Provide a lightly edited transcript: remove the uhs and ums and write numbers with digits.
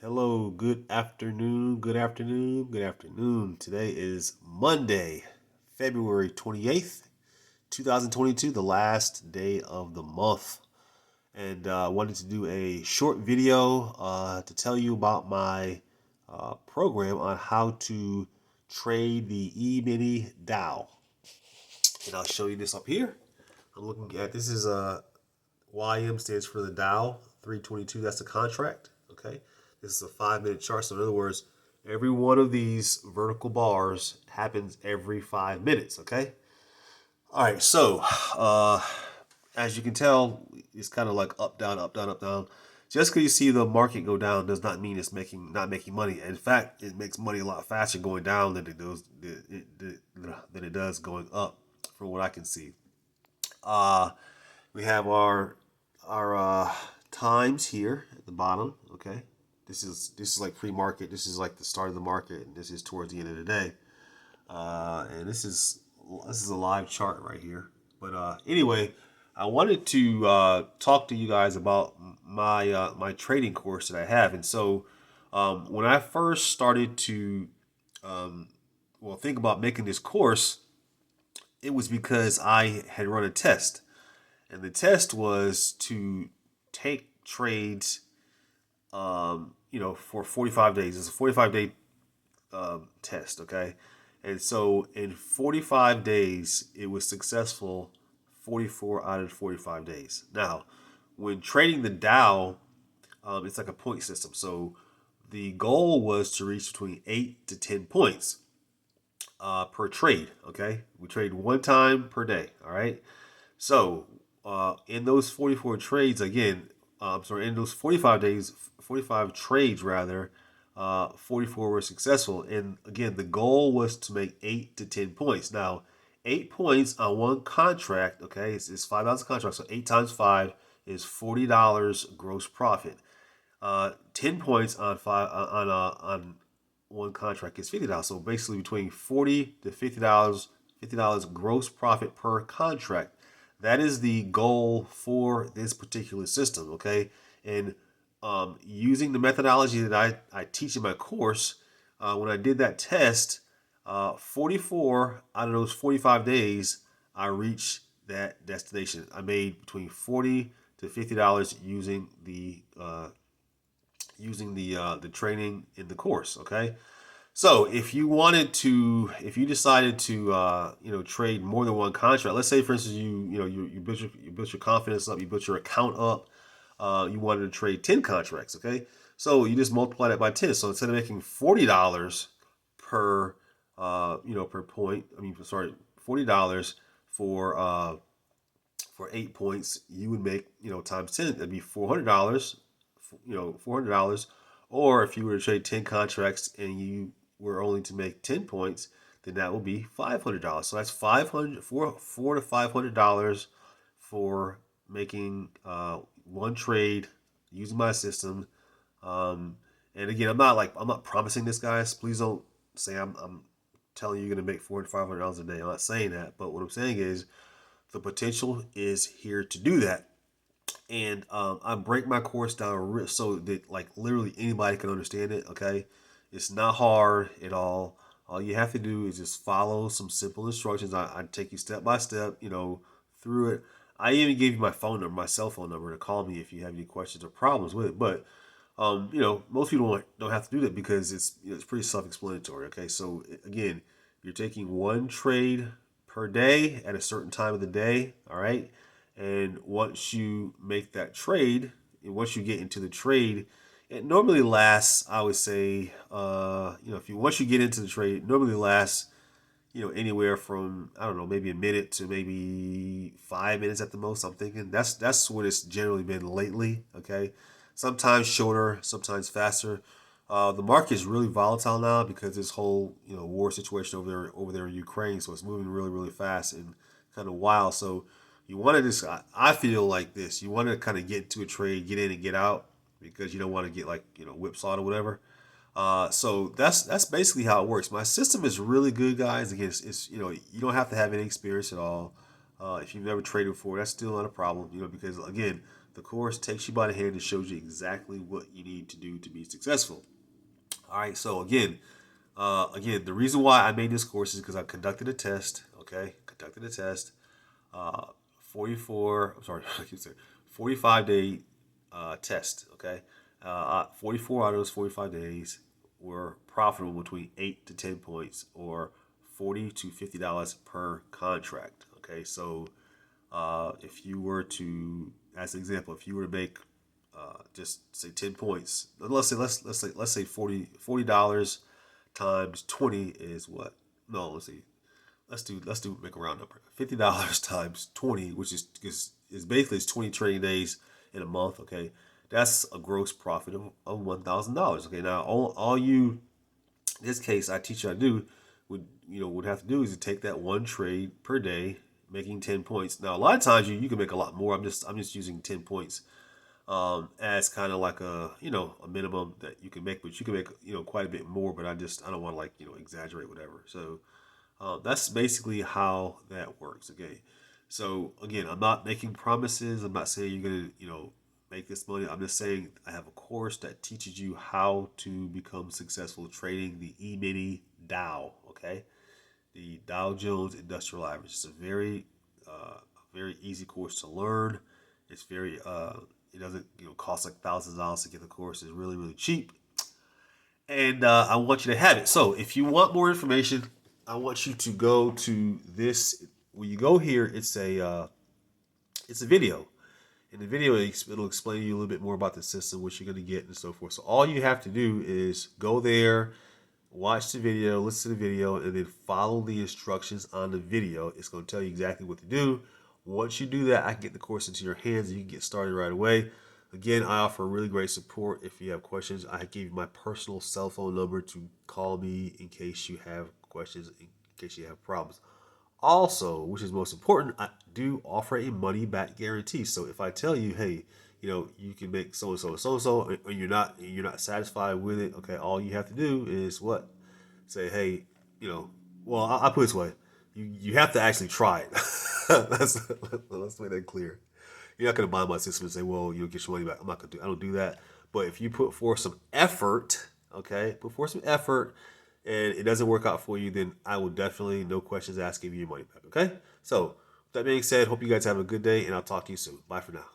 Hello, good afternoon, good afternoon, good afternoon. Today is Monday, February 28th, 2022, the last day of the month. And I wanted to do a short video to tell you about my program on how to trade the E-mini Dow. And I'll show you this up here. I'm looking at this is YM stands for the Dow 322. That's the contract. Okay. This is a 5 minute chart. So in other words, every one of these vertical bars happens every 5 minutes. Okay. All right. So as you can tell, it's kind of like up, down, up, down, up, down. Just because you see the market go down does not mean it's not making money. In fact, it makes money a lot faster going down than it does going up, from what I can see. Uh, we have our times here at the bottom. Okay, this is like pre-market. This is like the start of the market, and this is towards the end of the day. And this is a live chart right here. But anyway, I wanted to talk to you guys about my trading course that I have. And so when I first started to think about making this course, it was because I had run a test. And the test was to take trades, for 45 days. It's a 45-day test, okay? And so in 45 days, it was successful 44 out of 45 days. Now, when trading the Dow, it's like a point system. So the goal was to reach between 8 to 10 points per trade, okay? We trade one time per day, all right? So, in those 44 trades, again, in those 45 days, 45 trades rather, 44 were successful. And again, the goal was to make 8 to 10 points. Now, 8 points on one contract, okay, it's $5 a contract. So 8 times 5 is $40 gross profit. 10 points on on one contract is $50. So basically between $40 to $50 gross profit per contract. That is the goal for this particular system, okay? And using the methodology that I teach in my course, when I did that test, 44 out of those 45 days, I reached that destination. I made between $40 to $50 using the training in the course. Okay, so if you decided to, trade more than one contract, let's say for instance you built your confidence up, you built your account up, you wanted to trade 10 contracts. Okay, so you just multiply that by 10. So instead of making $40 per, per point, $40 for 8 points, you would make, times 10, that'd be $400, $400. Or if you were to trade 10 contracts and you were only to make 10 points, then that would be $500. So that's 500 four to $500 for making one trade using my system. And again, I'm not promising this, guys. Please don't say I'm telling you you're gonna make $400 to $500 a day. I'm not saying that, but what I'm saying is the potential is here to do that. And I break my course down so that like literally anybody can understand it. Okay, it's not hard at all. All you have to do is just follow some simple instructions. I take you step by step, through it. I even gave you my phone number, my cell phone number, to call me if you have any questions or problems with it. But most people don't have to do that because it's pretty self-explanatory. Okay, so again, you're taking one trade per day at a certain time of the day. All right, and once you make that trade, and once you get into the trade, it normally lasts, I would say, if you once you get into the trade, it normally lasts, anywhere from, I don't know, maybe a minute to maybe 5 minutes at the most. I'm thinking that's what it's generally been lately. Okay, sometimes shorter, sometimes faster. The market is really volatile now because this whole war situation over there in Ukraine, so it's moving really really fast and kind of wild. So you want to just, I feel like this. You want to kind of get into a trade, get in and get out, because you don't want to get like whipsawed or whatever. So that's basically how it works. My system is really good, guys. Again, it's you don't have to have any experience at all. If you've never traded before, that's still not a problem. Because again, The course takes you by the hand and shows you exactly what you need to do to be successful. All right. So again, the reason why I made this course is because I conducted a test. Okay, conducted a test. Uh, 44. I'm sorry, I keep saying 45-day test. Okay, 44 out of those 45 days were profitable between 8 to 10 points, or $40 to $50 per contract. Okay, so if you were to, as an example, if you were to make just say 10 points, let's say $40 times 20 is what? No, let's do make a round number. $50 times 20, which is basically it's 20 trading days in a month. Okay, that's a gross profit of $1,000. Okay, now all you in this case I teach you how to do would have to do is to take that one trade per day, making 10 points. Now a lot of times you can make a lot more. I'm just using 10 points as kind of like a minimum that you can make, but you can make quite a bit more. But I don't want to exaggerate whatever. So that's basically how that works. Okay. So again, I'm not making promises. I'm not saying you're gonna make this money. I'm just saying I have a course that teaches you how to become successful trading the E-mini Dow. Okay, the Dow Jones Industrial Average. It's a very easy course to learn. It's very it doesn't cost like thousands of dollars to get the course. It's really cheap, and I want you to have it. So if you want more information, I want you to go to this. When you go here, it's a video. In the video, it'll explain to you a little bit more about the system, what you're going to get, and so forth. So all you have to do is go there, watch the video, listen to the video, and then follow the instructions on the video. It's going to tell you exactly what to do. Once you do that, I can get the course into your hands and you can get started right away. Again, I offer really great support. If you have questions, I give you my personal cell phone number to call me in case you have questions, in case you have problems. Also, which is most important, I do offer a money back guarantee. So if I tell you, hey, you can make so and so and so and so, and you're not satisfied with it, okay, all you have to do is what? Say, hey, well, I put it this way, you have to actually try it. Let's make that clear. You're not gonna buy my system and say, well, you'll get your money back. I don't do that. But if you put forth some effort, okay, put forth some effort, and it doesn't work out for you, then I will definitely, no questions asked, give you your money back. Okay. So with that being said, hope you guys have a good day, and I'll talk to you soon. Bye for now.